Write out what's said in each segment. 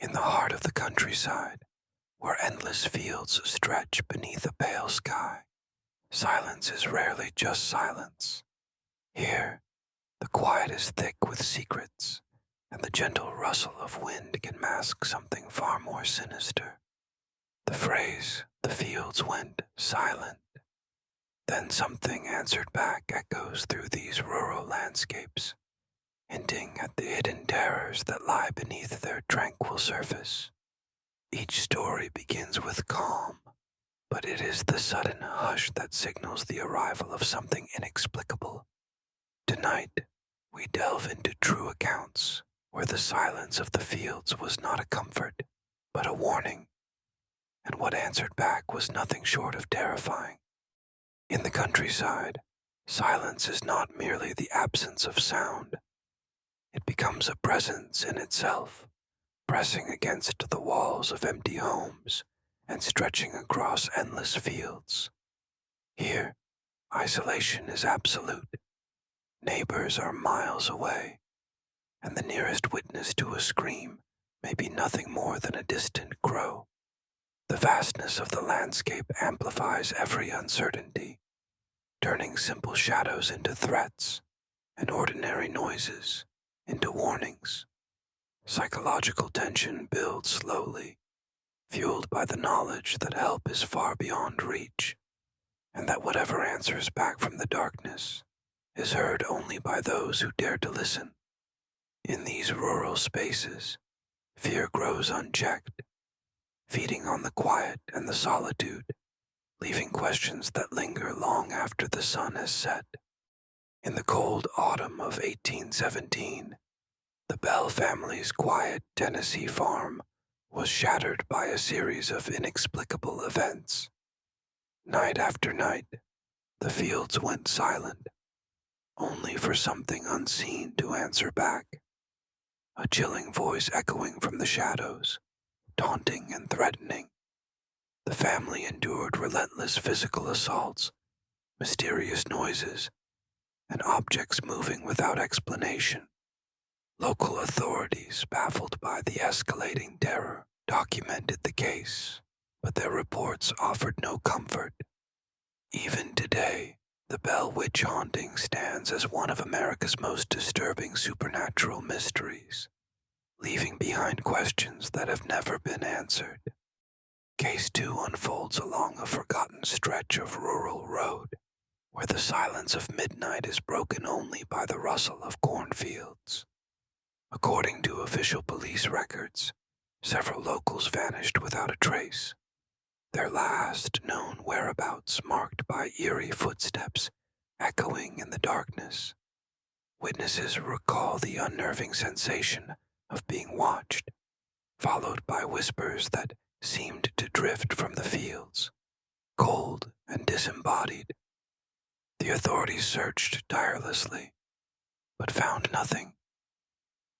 In the heart of the countryside, where endless fields stretch beneath a pale sky, silence is rarely just silence. Here, the quiet is thick with secrets, and the gentle rustle of wind can mask something far more sinister. The phrase, "the fields went silent," then something answered back echoes through these rural landscapes, hinting at the hidden terrors that lie beneath their tranquil surface. Each story begins with calm, but it is the sudden hush that signals the arrival of something inexplicable. Tonight, we delve into true accounts where the silence of the fields was not a comfort, but a warning, and what answered back was nothing short of terrifying. In the countryside, silence is not merely the absence of sound. It becomes a presence in itself, pressing against the walls of empty homes and stretching across endless fields. Here, isolation is absolute. Neighbors are miles away, and the nearest witness to a scream may be nothing more than a distant crow. The vastness of the landscape amplifies every uncertainty, turning simple shadows into threats and ordinary noises into warnings. Psychological tension builds slowly, fueled by the knowledge that help is far beyond reach, and that whatever answers back from the darkness is heard only by those who dare to listen. In these rural spaces, fear grows unchecked, feeding on the quiet and the solitude, leaving questions that linger long after the sun has set. In the cold autumn of 1817, the Bell family's quiet Tennessee farm was shattered by a series of inexplicable events. Night after night, the fields went silent, only for something unseen to answer back. A chilling voice echoing from the shadows, taunting and threatening. The family endured relentless physical assaults, mysterious noises, and objects moving without explanation. Local authorities, baffled by the escalating terror, documented the case, but their reports offered no comfort. Even today, the Bell Witch haunting stands as one of America's most disturbing supernatural mysteries, leaving behind questions that have never been answered. Case 2 unfolds along a forgotten stretch of rural road, where the silence of midnight is broken only by the rustle of cornfields. According to official police records, several locals vanished without a trace, their last known whereabouts marked by eerie footsteps echoing in the darkness. Witnesses recall the unnerving sensation of being watched, followed by whispers that seemed to drift from the fields, cold and disembodied. The authorities searched tirelessly, but found nothing.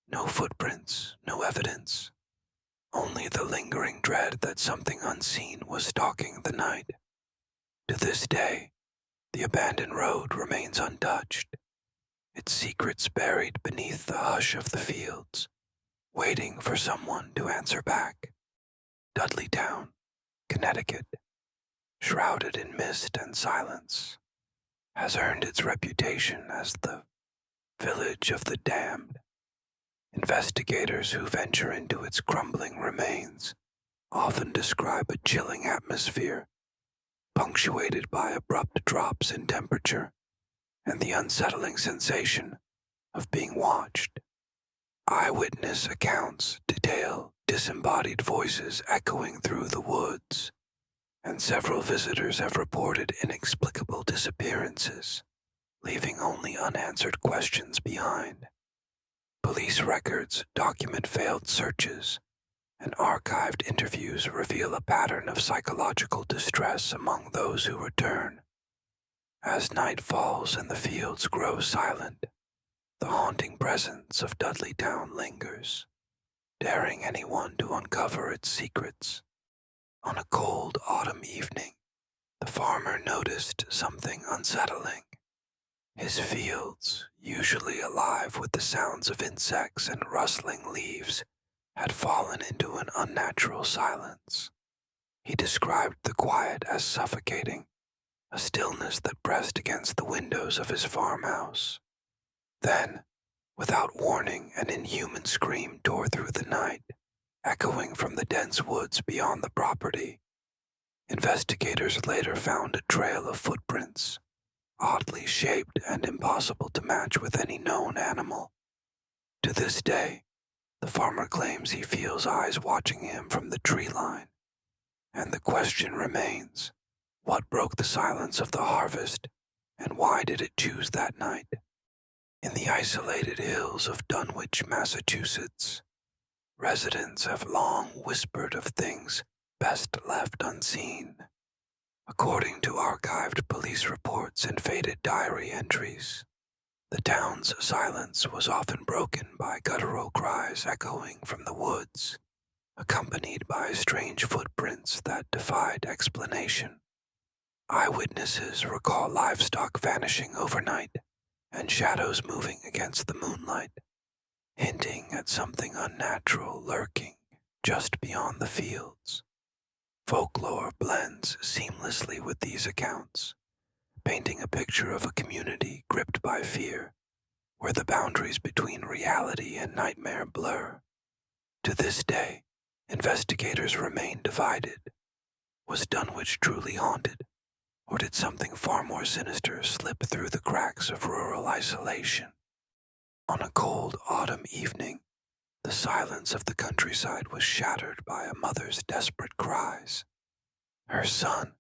No footprints, no evidence, only the lingering dread that something unseen was stalking the night. To this day, the abandoned road remains untouched, its secrets buried beneath the hush of the fields, waiting for someone to answer back. Dudleytown, Connecticut, shrouded in mist and silence, has earned its reputation as the village of the damned. Investigators who venture into its crumbling remains often describe a chilling atmosphere, punctuated by abrupt drops in temperature and the unsettling sensation of being watched. Eyewitness accounts detail disembodied voices echoing through the woods, and several visitors have reported inexplicable disappearances, leaving only unanswered questions behind. Police records document failed searches, and archived interviews reveal a pattern of psychological distress among those who return. As night falls and the fields grow silent, the haunting presence of Dudleytown lingers, daring anyone to uncover its secrets. On a cold autumn evening, the farmer noticed something unsettling. His fields, usually alive with the sounds of insects and rustling leaves, had fallen into an unnatural silence. He described the quiet as suffocating, a stillness that pressed against the windows of his farmhouse. Then, without warning, an inhuman scream tore through the night, echoing from the dense woods beyond the property. Investigators later found a trail of footprints, oddly shaped and impossible to match with any known animal. To this day, the farmer claims he feels eyes watching him from the tree line, and the question remains, what broke the silence of the harvest, and why did it choose that night? In the isolated hills of Dunwich, Massachusetts, residents have long whispered of things best left unseen. According to archived police reports and faded diary entries, the town's silence was often broken by guttural cries echoing from the woods, accompanied by strange footprints that defied explanation. Eyewitnesses recall livestock vanishing overnight and shadows moving against the moonlight, hinting at something unnatural lurking just beyond the fields. Folklore blends seamlessly with these accounts, painting a picture of a community gripped by fear, where the boundaries between reality and nightmare blur. To this day, investigators remain divided. Was Dunwich truly haunted, or did something far more sinister slip through the cracks of rural isolation? On a cold autumn evening, the silence of the countryside was shattered by a mother's desperate cries. Her son,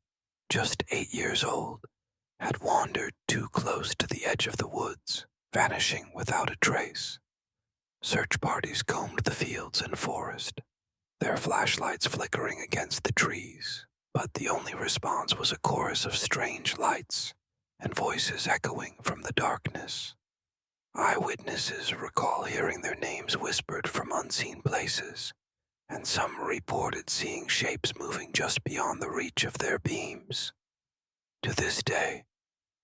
just 8 years old, had wandered too close to the edge of the woods, vanishing without a trace. Search parties combed the fields and forest, their flashlights flickering against the trees, but the only response was a chorus of strange lights and voices echoing from the darkness. Eyewitnesses recall hearing their names whispered from unseen places, and some reported seeing shapes moving just beyond the reach of their beams. To this day,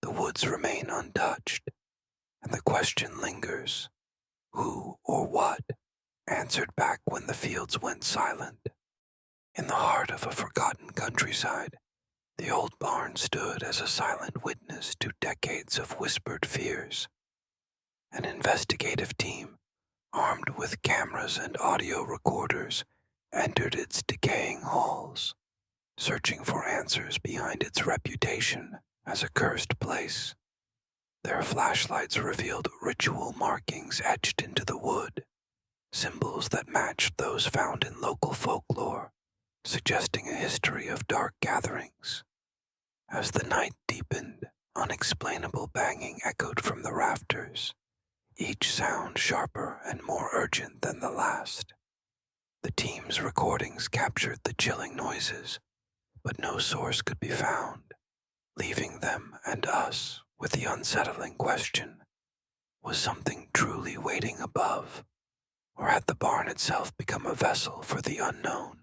the woods remain untouched, and the question lingers, who or what answered back when the fields went silent? In the heart of a forgotten countryside, the old barn stood as a silent witness to decades of whispered fears. An investigative team, armed with cameras and audio recorders, entered its decaying halls, searching for answers behind its reputation as a cursed place. Their flashlights revealed ritual markings etched into the wood, symbols that matched those found in local folklore, suggesting a history of dark gatherings. As the night deepened, unexplainable banging echoed from the rafters, each sound sharper and more urgent than the last. The team's recordings captured the chilling noises, but no source could be found, leaving them and us with the unsettling question, was something truly waiting above, or had the barn itself become a vessel for the unknown?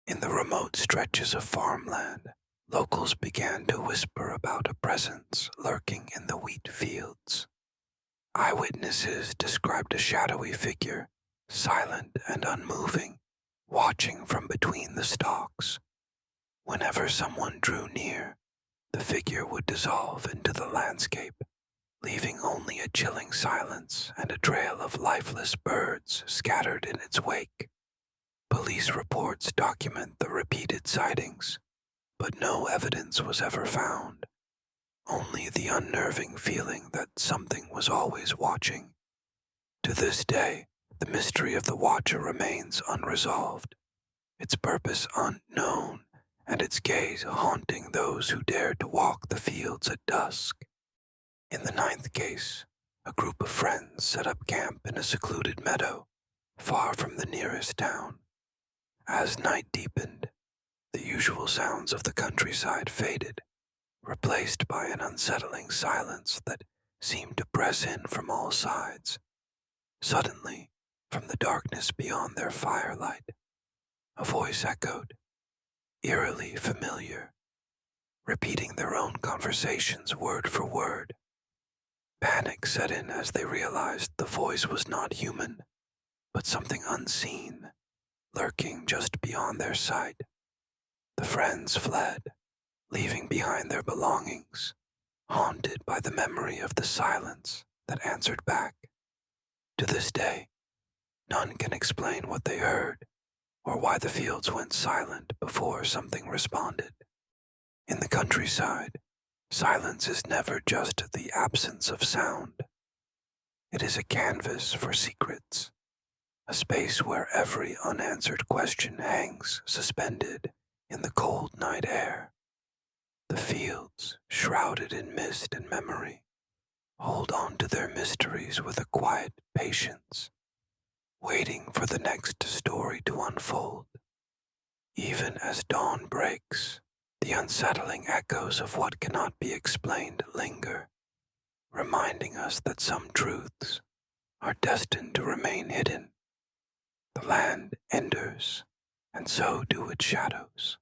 In the remote stretches of farmland, locals began to whisper about a presence lurking in the wheat fields. Eyewitnesses described a shadowy figure, silent and unmoving, watching from between the stalks. Whenever someone drew near, the figure would dissolve into the landscape, leaving only a chilling silence and a trail of lifeless birds scattered in its wake. Police reports document the repeated sightings, but no evidence was ever found. Only the unnerving feeling that something was always watching. To this day, the mystery of the Watcher remains unresolved, its purpose unknown, and its gaze haunting those who dared to walk the fields at dusk. In the 9th case, a group of friends set up camp in a secluded meadow, far from the nearest town. As night deepened, the usual sounds of the countryside faded, replaced by an unsettling silence that seemed to press in from all sides. Suddenly, from the darkness beyond their firelight, a voice echoed, eerily familiar, repeating their own conversations word for word. Panic set in as they realized the voice was not human, but something unseen, lurking just beyond their sight. The friends fled, leaving behind their belongings, haunted by the memory of the silence that answered back. To this day, none can explain what they heard or why the fields went silent before something responded. In the countryside, silence is never just the absence of sound. It is a canvas for secrets, a space where every unanswered question hangs suspended in the cold night air. The fields, shrouded in mist and memory, hold on to their mysteries with a quiet patience, waiting for the next story to unfold. Even as dawn breaks, the unsettling echoes of what cannot be explained linger, reminding us that some truths are destined to remain hidden. The land endures, and so do its shadows.